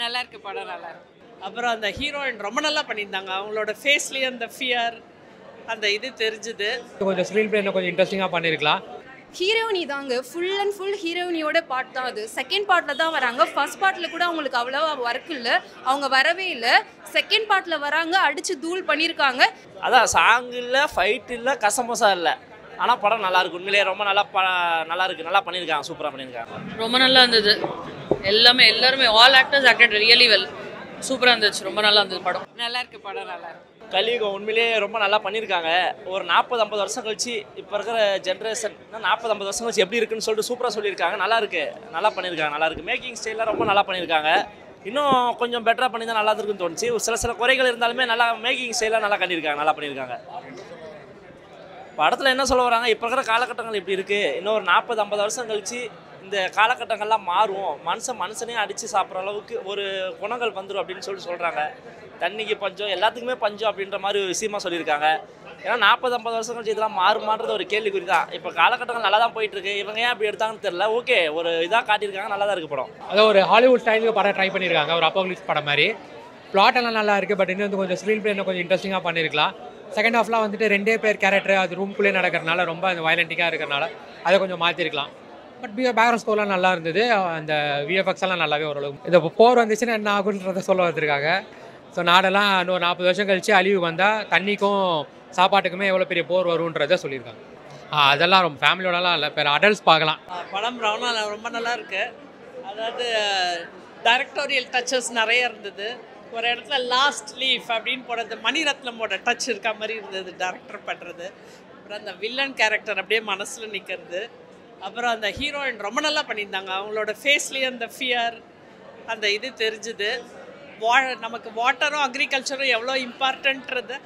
நல்லா இருக்கு படம் நல்லா இருக்கு. அப்புறம் அந்த ஹீரோயின் ரொம்ப நல்லா பண்ணியிருந்தாங்க. அவங்களோட ஃபேஸ்லேயே அந்த ஃபியர் அந்த இது தெரிஞ்சுது. கொஞ்சம் ஸ்க்ரீன் பிளே கொஞ்சம் இன்ட்ரெஸ்டிங்காக பண்ணியிருக்கலாம். ஹீரோயினி தாங்க, ஃபுல் அண்ட் ஃபுல் ஹீரோயினியோட பார்ட் தான் அது. செகண்ட் பார்ட்டில் தான் வராங்க. ஃபர்ஸ்ட் பார்ட்டில் கூட அவங்களுக்கு அவ்வளோவா ஒர்க் இல்லை, அவங்க வரவே இல்லை. செகண்ட் பார்ட்டில் வராங்க, அடித்து தூள் பண்ணியிருக்காங்க. அதான் சாங் இல்லை, ஃபைட் இல்லை, கசமசா இல்லை. ஆனால் படம் நல்லா இருக்கு. உண்மையிலேயே ரொம்ப நல்லா இருக்கு. நல்லா பண்ணியிருக்காங்க, சூப்பராக பண்ணியிருக்காங்க. ரொம்ப நல்லா இருந்தது. எல்லாருமே all actors acted really well. சூப்பராக இருந்துச்சு. ரொம்ப நல்லா இருந்தது படம். நல்லா இருக்கு படம் நல்லா இருக்கு. கலியுகம் உண்மையிலேயே ரொம்ப நல்லா பண்ணியிருக்காங்க. ஒரு 40-50 வருஷம் கழிச்சு இப்போ இருக்கிற ஜென்ரேஷன் 40-50 வருஷம் கழிச்சு எப்படி இருக்குன்னு சொல்லிட்டு சூப்பராக சொல்லியிருக்காங்க. நல்லா இருக்கு, நல்லா பண்ணியிருக்காங்க, நல்லா இருக்கு. மேக்கிங் ஸ்டைலில் ரொம்ப நல்லா பண்ணியிருக்காங்க. இன்னும் கொஞ்சம் பெட்டராக பண்ணி தான் நல்லா இருக்குன்னு தோணுச்சு. சில குறைகள் இருந்தாலுமே நல்லா மேக்கிங் ஸ்டைலாக நல்லா பண்ணியிருக்காங்க, நல்லா பண்ணியிருக்காங்க. படத்தில் என்ன சொல்ல வராங்க, இப்போ இருக்கிற காலகட்டங்கள் இப்படி இருக்குது, இன்னும் ஒரு 40-50 வருஷம் கழிச்சு இந்த காலகட்டங்கள்லாம் மாறும், மனுஷனே அடித்து சாப்பிட்ற அளவுக்கு ஒரு குணங்கள் வந்துடும் அப்படின்னு சொல்கிறாங்க. தண்ணிக்கு பஞ்சம், எல்லாத்துக்குமே பஞ்சம் அப்படின்ற மாதிரி ஒரு விஷயமா சொல்லியிருக்காங்க. ஏன்னா 40-50 வருஷம் கழிச்சு இதெல்லாம் மாறுமான்றது ஒரு கேள்விக்குறி தான். இப்போ காலகட்டங்கள் நல்லா தான் போயிட்டுருக்கு. இவங்க ஏன் அப்படி எடுத்தாங்கன்னு தெரியல. ஓகே, ஒரு இதாக காட்டியிருக்காங்க, நல்லா தான் இருக்குது படம். அதாவது ஒரு ஹாலிவுட் ஸ்டைலுக்கு படம் ட்ரை பண்ணியிருக்காங்க, ஒரு அப்போக்லிப்ஸ் படம் மாதிரி. பிளாட் எல்லாம் நல்லா இருக்குது, பட் இன்னும் வந்து கொஞ்சம் ஸ்க்ரீன் பிளே கொஞ்சம் இன்ட்ரெஸ்டிங்காக பண்ணியிருக்கலாம். செகண்ட் ஹாஃப்லாம் வந்துட்டு 2 பேர் கேரக்டர் அது ரூம்குள்ளே நடக்கிறனால ரொம்ப அந்த வயலண்டிங்காக இருக்கிறனால அதை கொஞ்சம் மாற்றிருக்கலாம். பட் பேக்ரவுண்ட் ஸ்கோர்லாம் நல்லா இருந்தது. அந்த விஎஃப்எக்ஸ் எல்லாம் நல்லாவே ஓரளவு. இந்த போர் வந்துச்சுன்னா என்ன ஆகுன்றதை சொல்ல வந்திருக்காங்க. ஸோ நாடெல்லாம் இன்னும் 40 வருஷம் கழிச்சு அழிவு வந்தால் தண்ணிக்கும் சாப்பாட்டுக்குமே எவ்வளோ பெரிய போர் வருன்றதை சொல்லியிருக்காங்க. அதெல்லாம் ரொம்ப ஃபேமிலியோடலாம் இல்லை, பேர் அடல்ட்ஸ் பார்க்கலாம். படம் ரொம்ப நல்லா இருக்கு. அதாவது டைரக்டோரியல் டச்சஸ் நிறைய இருந்தது. ஒரு இடத்துல லாஸ்ட் லீஃப் அப்படின்னு போடுறது மணிரத்னமோட டச் இருக்க மாதிரி இருந்தது டைரக்டர் பண்ணுறது. அப்புறம் அந்த வில்லன் கேரக்டர் அப்படியே மனசில் நிற்கிறது. அப்புறம் அந்த ஹீரோயின் ரொம்ப நல்லா பண்ணியிருந்தாங்க. அவங்களோட ஃபேஸ்லேயே அந்த ஃபியர் அந்த இது தெரிஞ்சுது. நமக்கு வாட்டரும் அக்ரிகல்ச்சரும் எவ்வளோ இம்பார்ட்டன்ட்றது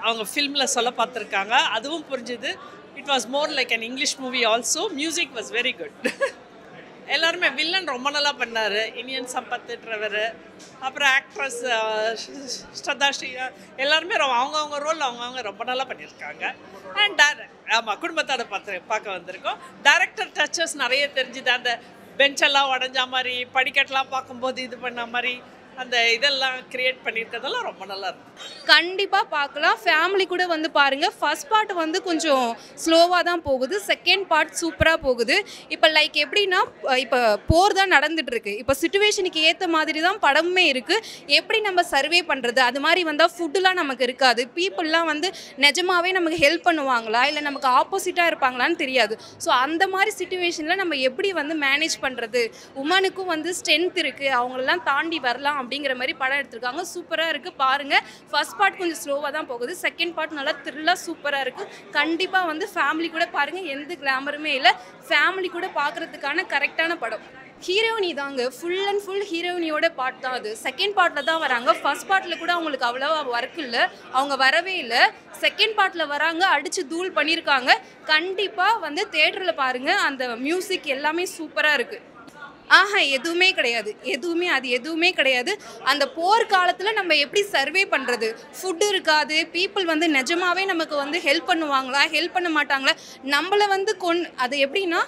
அவங்க ஃபில்மில் சொல்ல பார்த்துருக்காங்க. அதுவும் புரிஞ்சுது. It was more like an English movie also. Music was very good. எல்லாருமே வில்லன் ரொம்ப நல்லா பண்ணார். இனியன் சம்பத்ன்றவர், அப்புறம் ஆக்ட்ரஸ் ஸ்ரத்தா ஸ்ரீ, எல்லாருமே அவங்கவுங்க ரோல் அவங்கவுங்க ரொம்ப நல்லா பண்ணியிருக்காங்க. அண்ட் ஆமாம், குடும்பத்தோட பார்க்க வந்திருக்கோம். டைரக்டர் டச்சஸ் நிறைய தெரிஞ்சுது. அந்த பெஞ்செல்லாம் உடஞ்ச மாதிரி, படிக்கட்டெலாம் பார்க்கும்போது இது பண்ண மாதிரி அந்த இதெல்லாம் கிரியேட் பண்ணியிருக்கிறதெல்லாம் ரொம்ப நல்லா இருக்கும். கண்டிப்பாக பார்க்கலாம். ஃபேமிலி கூட வந்து பாருங்கள். ஃபர்ஸ்ட் பார்ட் வந்து கொஞ்சம் ஸ்லோவாக தான் போகுது, செகண்ட் பார்ட் சூப்பராக போகுது. இப்போ லைக் எப்படின்னா, இப்போ போர் தான் நடந்துகிட்ருக்கு. இப்போ சுச்சுவேஷனுக்கு ஏற்ற மாதிரி தான் படமுமே இருக்குது. எப்படி நம்ம சர்வே பண்ணுறது, அது மாதிரி வந்தால் ஃபுட்டுலாம் நமக்கு இருக்காது. பீப்புளெலாம் வந்து நிஜமாகவே நமக்கு ஹெல்ப் பண்ணுவாங்களா இல்லை நமக்கு ஆப்போசிட்டாக இருப்பாங்களான்னு தெரியாது. ஸோ அந்த மாதிரி சுச்சுவேஷனில் நம்ம எப்படி வந்து மேனேஜ் பண்ணுறது, உமனுக்கும் வந்து ஸ்ட்ரென்த் இருக்குது, அவங்களெல்லாம் தாண்டி வரலாம் அப்படிங்கிற மாதிரி படம் எடுத்திருக்காங்க. சூப்பராக இருக்குது, பாருங்கள். ஃபர்ஸ்ட் பார்ட் கொஞ்சம் ஸ்லோவாக தான் போகுது, செகண்ட் பார்ட் நல்லா த்ரில்லாக சூப்பராக இருக்குது. கண்டிப்பாக வந்து ஃபேமிலி கூட பாருங்கள். எந்த கிளாமருமே இல்லை, ஃபேமிலி கூட பார்க்குறதுக்கான கரெக்டான படம். ஹீரோயினி தாங்க, ஃபுல் அண்ட் ஃபுல் ஹீரோயினியோட பார்ட் தான் அது. செகண்ட் பார்ட்டில் தான் வராங்க. ஃபர்ஸ்ட் பார்ட்டில் கூட அவங்களுக்கு அவ்வளோவா ஒர்க் இல்லை, அவங்க வரவே இல்லை. செகண்ட் பார்ட்டில் வராங்க, அடித்து தூள் பண்ணியிருக்காங்க. கண்டிப்பாக வந்து தேட்டரில் பாருங்கள். அந்த மியூசிக் எல்லாமே சூப்பராக இருக்குது. எதுவுமே கிடையாது, எதுவுமே கிடையாது. அந்த போர் காலத்தில் நம்ம எப்படி சர்வே பண்ணுறது, ஃபுட்டு இருக்காது, பீப்புள் வந்து நிஜமாகவே நமக்கு வந்து ஹெல்ப் பண்ணுவாங்களா, ஹெல்ப் பண்ண மாட்டாங்களா, நம்மளை வந்து அது எப்படின்னா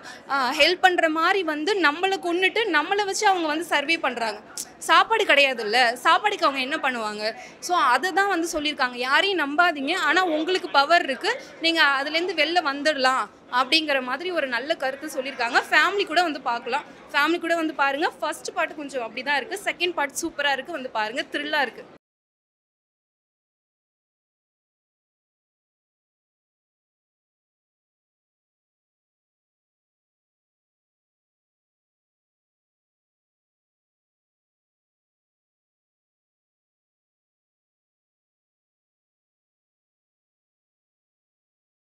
ஹெல்ப் பண்ணுற மாதிரி வந்து நம்மளை கொன்னுட்டு நம்மளை வச்சு அவங்க வந்து சர்வே பண்ணுறாங்க. சாப்பாடு கிடையாதுல்ல, சாப்பாடுக்கு அவங்க என்ன பண்ணுவாங்க? ஸோ அதை தான் வந்து சொல்லியிருக்காங்க. யாரையும் நம்பாதீங்க, ஆனால் உங்களுக்கு பவர் இருக்குது, நீங்கள் அதுலேருந்து வெளில வந்துடலாம் அப்படிங்கிற மாதிரி ஒரு நல்ல கருத்து சொல்லியிருக்காங்க. ஃபேமிலி கூட வந்து பார்க்கலாம், ஃபேமிலி கூட வந்து பாருங்கள். ஃபர்ஸ்ட் பார்ட் கொஞ்சம் அப்படி தான் இருக்குது, செகண்ட் பார்ட் சூப்பராக இருக்குது, வந்து பாருங்கள், த்ரில்லாக இருக்குது.